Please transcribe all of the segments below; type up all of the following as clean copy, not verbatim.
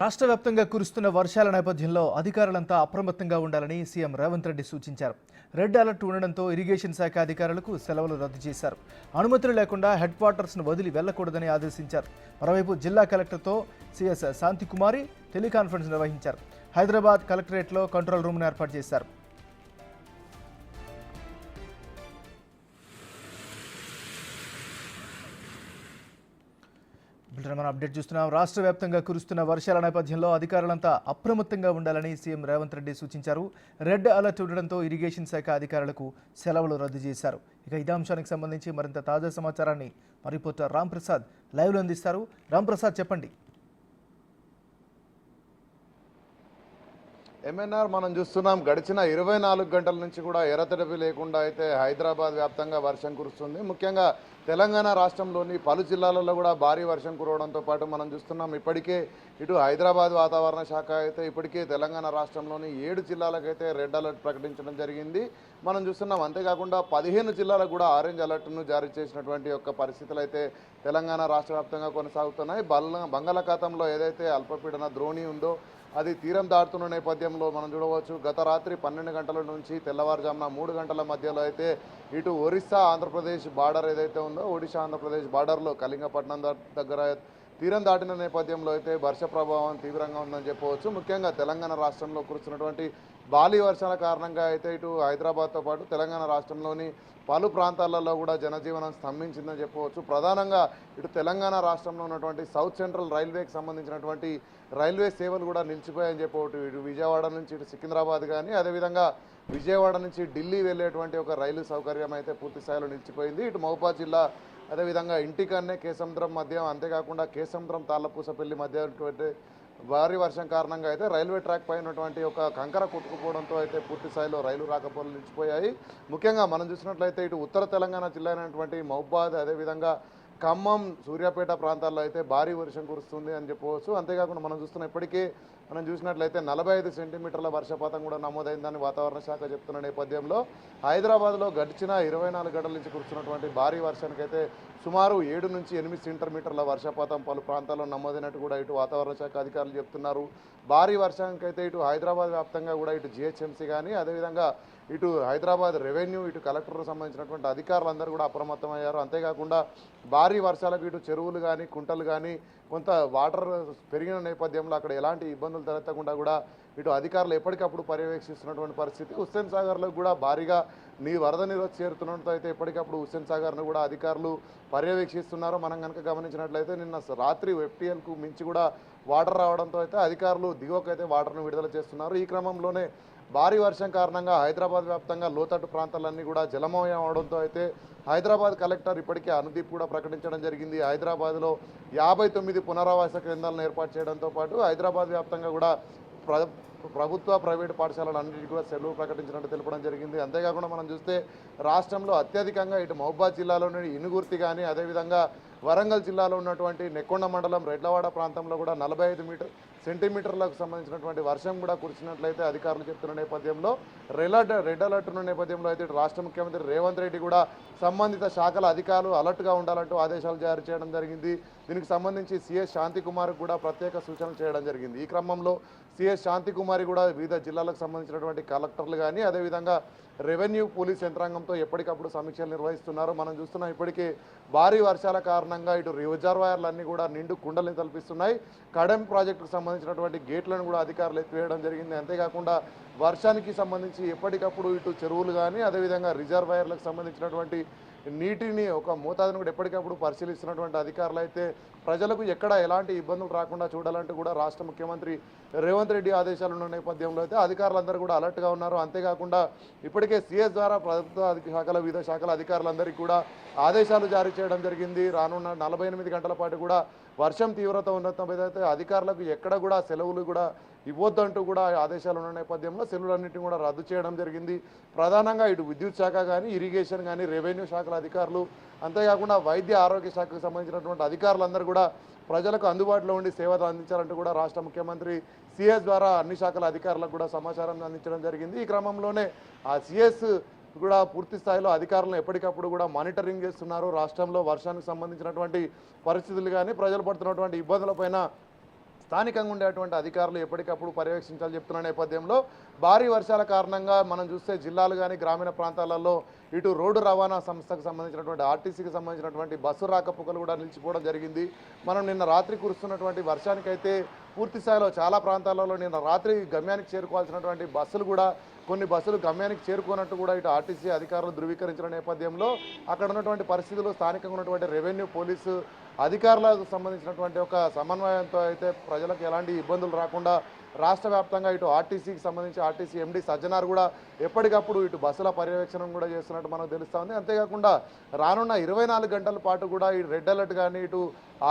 రాష్ట్ర వ్యాప్తంగా కురుస్తున్న వర్షాల నేపథ్యంలో అధికారులంతా అప్రమత్తంగా ఉండాలని సీఎం రేవంత్ రెడ్డి సూచించారు. రెడ్ అలర్ట్ ఉండడంతో ఇరిగేషన్ శాఖ అధికారులకు సెలవులు రద్దు చేశారు. అనుమతులు లేకుండా హెడ్ క్వార్టర్స్ను వదిలి వెళ్లకూడదని ఆదేశించారు. మరోవైపు జిల్లా కలెక్టర్తో సీఎస్ శాంతికుమారి టెలికాన్ఫరెన్స్ నిర్వహించారు. హైదరాబాద్ కలెక్టరేట్లో కంట్రోల్ రూమ్ను ఏర్పాటు చేశారు. మనం అప్డేట్ చూస్తున్నాం. రాష్ట్ర వ్యాప్తంగా కురుస్తున్న వర్షాల నేపథ్యంలో అధికారులంతా అప్రమత్తంగా ఉండాలని సీఎం రేవంత్ రెడ్డి సూచించారు. రెడ్ అలర్ట్ ఉండడంతో ఇరిగేషన్ శాఖ అధికారులకు సెలవులు రద్దు చేశారు. ఇక ఇదే అంశానికి సంబంధించి మరింత తాజా సమాచారాన్ని మా రిపోర్టర్ రాంప్రసాద్ లైవ్లో అందిస్తారు. రాంప్రసాద్, చెప్పండి. ఎంఎన్ఆర్ మనం చూస్తున్నాం, గడిచిన 24 గంటల నుంచి కూడా ఎరతెరపి లేకుండా అయితే హైదరాబాద్ వ్యాప్తంగా వర్షం కురుస్తుంది. ముఖ్యంగా తెలంగాణ రాష్ట్రంలోని పలు జిల్లాలలో కూడా భారీ వర్షం కురవడంతో పాటు మనం చూస్తున్నాం, ఇప్పటికే ఇటు హైదరాబాద్ వాతావరణ శాఖ అయితే ఇప్పటికే తెలంగాణ రాష్ట్రంలోని 7 జిల్లాలకైతే రెడ్ అలర్ట్ ప్రకటించడం జరిగింది. మనం చూస్తున్నాం. అంతేకాకుండా 15 జిల్లాలకు కూడా ఆరెంజ్ అలర్ట్ను జారీ చేసినటువంటి యొక్క పరిస్థితులు అయితే తెలంగాణ రాష్ట్ర వ్యాప్తంగా కొనసాగుతున్నాయి. బంగాళాఖాతంలో ఏదైతే అల్పపీడన ద్రోణి ఉందో అది తీరం దాటుతున్న నేపథ్యంలో మనం చూడవచ్చు, గత రాత్రి 12 గంటల నుంచి తెల్లవారుజామున 3 గంటల మధ్యలో అయితే ఇటు ఒరిస్సా ఆంధ్రప్రదేశ్ బార్డర్ ఏదైతే ఉందో ఒడిశా ఆంధ్రప్రదేశ్ బార్డర్లో కళింగపట్నం దగ్గర తీరం దాటిన నేపథ్యంలో అయితే వర్ష ప్రభావం తీవ్రంగా ఉందని చెప్పవచ్చు. ముఖ్యంగా తెలంగాణ రాష్ట్రంలో కురుస్తున్నటువంటి భారీ వర్షాల కారణంగా అయితే ఇటు హైదరాబాద్తో పాటు తెలంగాణ రాష్ట్రంలోని పలు ప్రాంతాలలో కూడా జనజీవనం స్తంభించిందని చెప్పవచ్చు. ప్రధానంగా ఇటు తెలంగాణ రాష్ట్రంలో ఉన్నటువంటి సౌత్ సెంట్రల్ రైల్వేకి సంబంధించినటువంటి రైల్వే సేవలు కూడా నిలిచిపోయాయని చెప్పవచ్చు. ఇటు విజయవాడ నుంచి ఇటు సికింద్రాబాద్ కానీ, అదేవిధంగా విజయవాడ నుంచి ఢిల్లీ వెళ్ళేటువంటి ఒక రైలు సౌకర్యం అయితే పూర్తి స్థాయిలో నిలిచిపోయింది. ఇటు మహబూబాద్ జిల్లా, అదేవిధంగా ఇంటికన్నే కేసముద్రం మధ్య, అంతేకాకుండా కేసముద్రం తాళ్ళపూసపల్లి మధ్య భారీ వర్షం కారణంగా అయితే రైల్వే ట్రాక్ పై ఉన్నటువంటి ఒక కంకర కొట్టుకుపోవడంతో అయితే పూర్తి స్థాయిలో రైలు రాకపోకలు నిలిచిపోయాయి. ముఖ్యంగా మనం చూసినట్లయితే ఇటు ఉత్తర తెలంగాణ జిల్లా అయినటువంటి మహబూబాద్, అదేవిధంగా ఖమ్మం, సూర్యాపేట ప్రాంతాల్లో అయితే భారీ వర్షం కురుస్తుంది అని చెప్పవచ్చు. అంతేకాకుండా మనం చూస్తున్న ఇప్పటికే మనం చూసినట్లయితే 45 సెంటీమీటర్ల వర్షపాతం కూడా నమోదైందని వాతావరణ శాఖ చెప్తున్న నేపథ్యంలో హైదరాబాద్లో గడిచిన 24 గంటల నుంచి కురుస్తున్నటువంటి భారీ వర్షానికైతే సుమారు 7 నుంచి 8 సెంటీమీటర్ల వర్షపాతం పలు ప్రాంతాల్లో నమోదైనట్టు కూడా ఇటు వాతావరణ శాఖ అధికారులు చెప్తున్నారు. భారీ వర్షానికైతే ఇటు హైదరాబాద్ వ్యాప్తంగా కూడా ఇటు జిహెచ్ఎంసీ కానీ, అదేవిధంగా ఇటు హైదరాబాద్ రెవెన్యూ, ఇటు కలెక్టర్కు సంబంధించినటువంటి అధికారులందరూ కూడా అప్రమత్తమయ్యారు. అంతేకాకుండా భారీ వర్షాలకు ఇటు చెరువులు కానీ, కుంటలు కానీ కొంత వాటర్ పెరిగిన నేపథ్యంలో అక్కడ ఎలాంటి ఇబ్బందులు తలెత్తకుండా కూడా ఇటు అధికారులు ఎప్పటికప్పుడు పర్యవేక్షిస్తున్నటువంటి పరిస్థితి. హుస్సేన్ సాగర్లో కూడా భారీగా వరద నీరు చేరుతుండటంతో అయితే ఎప్పటికప్పుడు హుస్సేన్ సాగర్ను కూడా అధికారులు పర్యవేక్షిస్తున్నారు. మనం కనుక గమనించినట్లయితే నిన్న రాత్రి FTLకు మించి కూడా వాటర్ రావడంతో అయితే అధికారులు దిగువకైతే వాటర్ను విడుదల చేస్తున్నారు. ఈ క్రమంలోనే భారీ వర్షం కారణంగా హైదరాబాద్ వ్యాప్తంగా లోతట్టు ప్రాంతాలన్నీ కూడా జలమయం అవడంతో అయితే హైదరాబాద్ కలెక్టర్ ఇప్పటికే అనుదీప్ కూడా ప్రకటించడం జరిగింది. హైదరాబాద్లో 59 పునరావాస కేంద్రాలను ఏర్పాటు చేయడంతో పాటు హైదరాబాద్ వ్యాప్తంగా కూడా ప్రభుత్వ ప్రైవేటు పాఠశాలలన్నింటినీ కూడా సెలవు ప్రకటించినట్టు తెలపడం జరిగింది. అంతేకాకుండా మనం చూస్తే రాష్ట్రంలో అత్యధికంగా ఇటు మహబూబాద్ జిల్లాలోని ఇనుగుర్తి కానీ, అదేవిధంగా వరంగల్ జిల్లాలో ఉన్నటువంటి నెక్కొండ మండలం రెడ్లవాడ ప్రాంతంలో కూడా 45 సెంటీమీటర్లకు సంబంధించినటువంటి వర్షం కూడా కురిసినట్లయితే అధికారులు చెప్తున్న నేపథ్యంలో రెడ్ అలర్ట్ ఉన్న నేపథ్యంలో అయితే రాష్ట్ర ముఖ్యమంత్రి రేవంత్ రెడ్డి కూడా సంబంధిత శాఖల అధికారులు అలర్ట్గా ఉండాలంటూ ఆదేశాలు జారీ చేయడం జరిగింది. దీనికి సంబంధించి సిఎస్ శాంతికుమార్కి కూడా ప్రత్యేక సూచనలు చేయడం జరిగింది. ఈ క్రమంలో సిఎస్ శాంతికుమారి కూడా వివిధ జిల్లాలకు సంబంధించినటువంటి కలెక్టర్లు కానీ, అదేవిధంగా రెవెన్యూ, పోలీస్ యంత్రాంగంతో ఎప్పటికప్పుడు సమీక్షలు నిర్వహిస్తున్నారు. మనం చూస్తున్నాం, ఇప్పటికే భారీ వర్షాల కారణంగా ఇటు రిజర్వాయర్లన్నీ కూడా నిండు కుండల్ని తలపిస్తున్నాయి. కడెం ప్రాజెక్టుకు సంబంధించినటువంటి గేట్లను కూడా అధికారులు ఎత్తివేయడం జరిగింది. అంతేకాకుండా వర్షానికి సంబంధించి ఎప్పటికప్పుడు ఇటు చెరువులు కానీ, అదేవిధంగా రిజర్వాయర్లకు సంబంధించినటువంటి నీటిని ఒక మోతాదును కూడా ఎప్పటికప్పుడు పరిశీలిస్తున్నటువంటి అధికారులు అయితే ప్రజలకు ఎక్కడ ఎలాంటి ఇబ్బందులు రాకుండా చూడాలంటూ కూడా రాష్ట్ర ముఖ్యమంత్రి రేవంత్ రెడ్డి ఆదేశాలు ఉన్న నేపథ్యంలో అయితే అధికారులందరూ కూడా అలర్ట్గా ఉన్నారు. అంతేకాకుండా ఇప్పటికే సీఎస్ ద్వారా ప్రభుత్వ శాఖల వివిధ శాఖల అధికారులందరికీ కూడా ఆదేశాలు జారీ చేయడం జరిగింది. రానున్న 48 గంటల పాటు కూడా వర్షం తీవ్రత ఉన్నట్లయితే అధికారులకు ఎక్కడ కూడా సెలవులు కూడా ఇవ్వద్దంటూ కూడా ఆదేశాలు ఉన్న నేపథ్యంలో సెలవులన్నింటినీ కూడా రద్దు చేయడం జరిగింది. ప్రధానంగా ఇటు విద్యుత్ శాఖ కానీ, ఇరిగేషన్ కానీ, రెవెన్యూ శాఖల అధికారులు, అంతేకాకుండా వైద్య ఆరోగ్య శాఖకు సంబంధించినటువంటి అధికారులందరూ కూడా ప్రజలకు అందుబాటులో ఉండి సేవలు అందించాలంటూ కూడా రాష్ట్ర ముఖ్యమంత్రి సిఎస్ ద్వారా అన్ని శాఖల అధికారులకు కూడా సమాచారం అందించడం జరిగింది. ఈ క్రమంలోనే ఆ సిఎస్ కూడా పూర్తి స్థాయిలో అధికారులను ఎప్పటికప్పుడు కూడా మానిటరింగ్ చేస్తున్నారు. రాష్ట్రంలో వర్షానికి సంబంధించినటువంటి పరిస్థితులు కానీ, ప్రజలు పడుతున్నటువంటి ఇబ్బందులపైన స్థానికంగా ఉండేటువంటి అధికారులు ఎప్పటికప్పుడు పర్యవేక్షించాలని చెప్తున్న నేపథ్యంలో భారీ వర్షాల కారణంగా మనం చూస్తే జిల్లాలు కానీ గ్రామీణ ప్రాంతాలలో ఇటు రోడ్డు రవాణా సంస్థకు సంబంధించినటువంటి ఆర్టీసీకి సంబంధించినటువంటి బస్సు రాకపోకలు కూడా నిలిచిపోవడం జరిగింది. మనం నిన్న రాత్రి కురుస్తున్నటువంటి వర్షానికైతే పూర్తి స్థాయిలో చాలా ప్రాంతాలలో నిన్న రాత్రి గమ్యానికి చేరుకోవాల్సినటువంటి బస్సులు కూడా కొన్ని బస్సులు గమ్యానికి చేరుకున్నట్టు కూడా ఇటు ఆర్టీసీ అధికారులు ధృవీకరించిన నేపథ్యంలో అక్కడ ఉన్నటువంటి పరిస్థితులు స్థానికంగా ఉన్నటువంటి రెవెన్యూ పోలీసు అధికారులకు సంబంధించినటువంటి ఒక సమన్వయంతో అయితే ప్రజలకు ఎలాంటి ఇబ్బందులు రాకుండా రాష్ట్ర వ్యాప్తంగా ఇటు ఆర్టీసీకి సంబంధించి ఆర్టీసీ ఎండీ సజ్జనార్ కూడా ఎప్పటికప్పుడు ఇటు బస్సుల పర్యవేక్షణ కూడా చేస్తున్నట్టు మనకు తెలుస్తూ ఉంది. అంతేకాకుండా రానున్న 24 గంటల పాటు కూడా ఈ రెడ్ అలర్ట్ కానీ ఇటు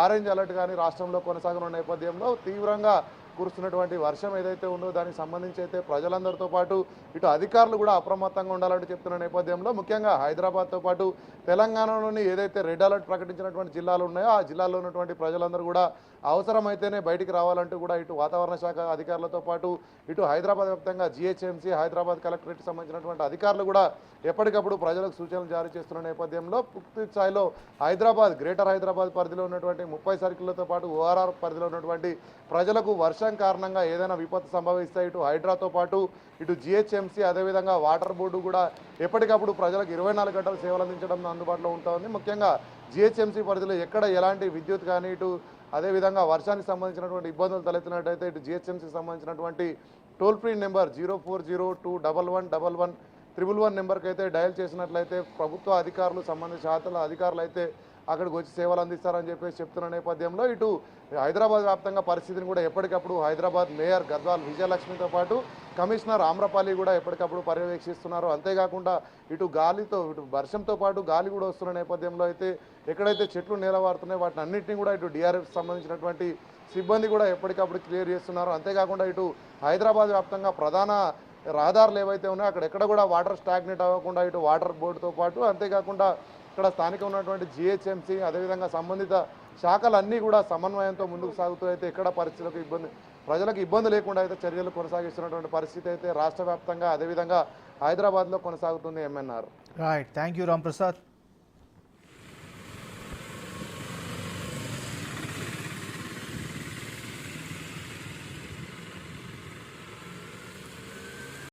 ఆరెంజ్ అలర్ట్ కానీ రాష్ట్రంలో కొనసాగనున్న నేపథ్యంలో తీవ్రంగా కురుస్తున్నటువంటి వర్షం ఏదైతే ఉందో దానికి సంబంధించి అయితే ప్రజలందరితో పాటు ఇటు అధికారులు కూడా అప్రమత్తంగా ఉండాలంటూ చెప్తున్న నేపథ్యంలో ముఖ్యంగా హైదరాబాద్తో పాటు తెలంగాణలోని ఏదైతే రెడ్ అలర్ట్ ప్రకటించినటువంటి జిల్లాలు ఉన్నాయో ఆ జిల్లాల్లో ఉన్నటువంటి ప్రజలందరూ కూడా అవసరమైతేనే బయటికి రావాలంటూ కూడా ఇటు వాతావరణ శాఖ అధికారులతో పాటు ఇటు హైదరాబాద్ వ్యాప్తంగా జీహెచ్ఎంసీ హైదరాబాద్ కలెక్టరేట్కి సంబంధించినటువంటి అధికారులు కూడా ఎప్పటికప్పుడు ప్రజలకు సూచనలు జారీ చేస్తున్న నేపథ్యంలో పూర్తి స్థాయిలో హైదరాబాద్ గ్రేటర్ హైదరాబాద్ పరిధిలో ఉన్నటువంటి 30 సర్కిళ్లతో పాటు ఓఆర్ఆర్ పరిధిలో ఉన్నటువంటి ప్రజలకు వర్షం కారణంగా ఏదైనా విపత్తు సంభవిస్తే ఇటు హైడ్రాతో పాటు ఇటు జీహెచ్ఎంసీ అదేవిధంగా వాటర్ బోర్డు కూడా ఎప్పటికప్పుడు ప్రజలకు 24 గంటలు సేవలు అందించడం అందుబాటులో ఉంటుంది. ముఖ్యంగా జీహెచ్ఎంసీ పరిధిలో ఎక్కడ ఎలాంటి విద్యుత్ కానీ ఇటు అదేవిధంగా వర్షానికి సంబంధించినటువంటి ఇబ్బందులు తలెత్తినట్టయితే ఇటు జీహెచ్ఎంసీకి సంబంధించినటువంటి టోల్ ఫ్రీ నెంబర్ 0402111111 నెంబర్కి అయితే డయల్ చేసినట్లయితే ప్రభుత్వ అధికారులు సంబంధించిన శాఖల అధికారులు అయితే అక్కడికి వచ్చి సేవలు అందిస్తారని చెప్పేసి చెప్తున్న నేపథ్యంలో ఇటు హైదరాబాద్ వ్యాప్తంగా పరిస్థితిని కూడా ఎప్పటికప్పుడు హైదరాబాద్ మేయర్ గద్వాల్ విజయలక్ష్మితో పాటు కమిషనర్ ఆమ్రపాలి కూడా ఎప్పటికప్పుడు పర్యవేక్షిస్తున్నారు. అంతేకాకుండా ఇటు గాలితో ఇటు వర్షంతో పాటు గాలి కూడా వస్తున్న నేపథ్యంలో అయితే ఎక్కడైతే చెట్లు నేలవారుతున్నాయో వాటిని అన్నింటినీ కూడా ఇటు డిఆర్ఎఫ్ సంబంధించినటువంటి సిబ్బంది కూడా ఎప్పటికప్పుడు క్లియర్ చేస్తున్నారు. అంతేకాకుండా ఇటు హైదరాబాద్ వ్యాప్తంగా ప్రధాన రహదారులు ఏవైతే ఉన్నాయో అక్కడెక్కడ కూడా వాటర్ స్టాగ్నేట్ అవ్వకుండా ఇటు వాటర్ బోర్డుతో పాటు అంతేకాకుండా ఇక్కడ స్థానిక ఉన్నటువంటి జీహెచ్ఎంసీ అదేవిధంగా సంబంధిత శాఖలన్నీ కూడా సమన్వయంతో ముందుకు సాగుతూ అయితే ఎక్కడ ప్రజలకు ఇబ్బంది లేకుండా అయితే చర్యలు కొనసాగిస్తున్నటువంటి పరిస్థితి అయితే రాష్ట్ర వ్యాప్తంగా అదేవిధంగా హైదరాబాద్లో కొనసాగుతుంది. MNR right, thank you Ram Prasad.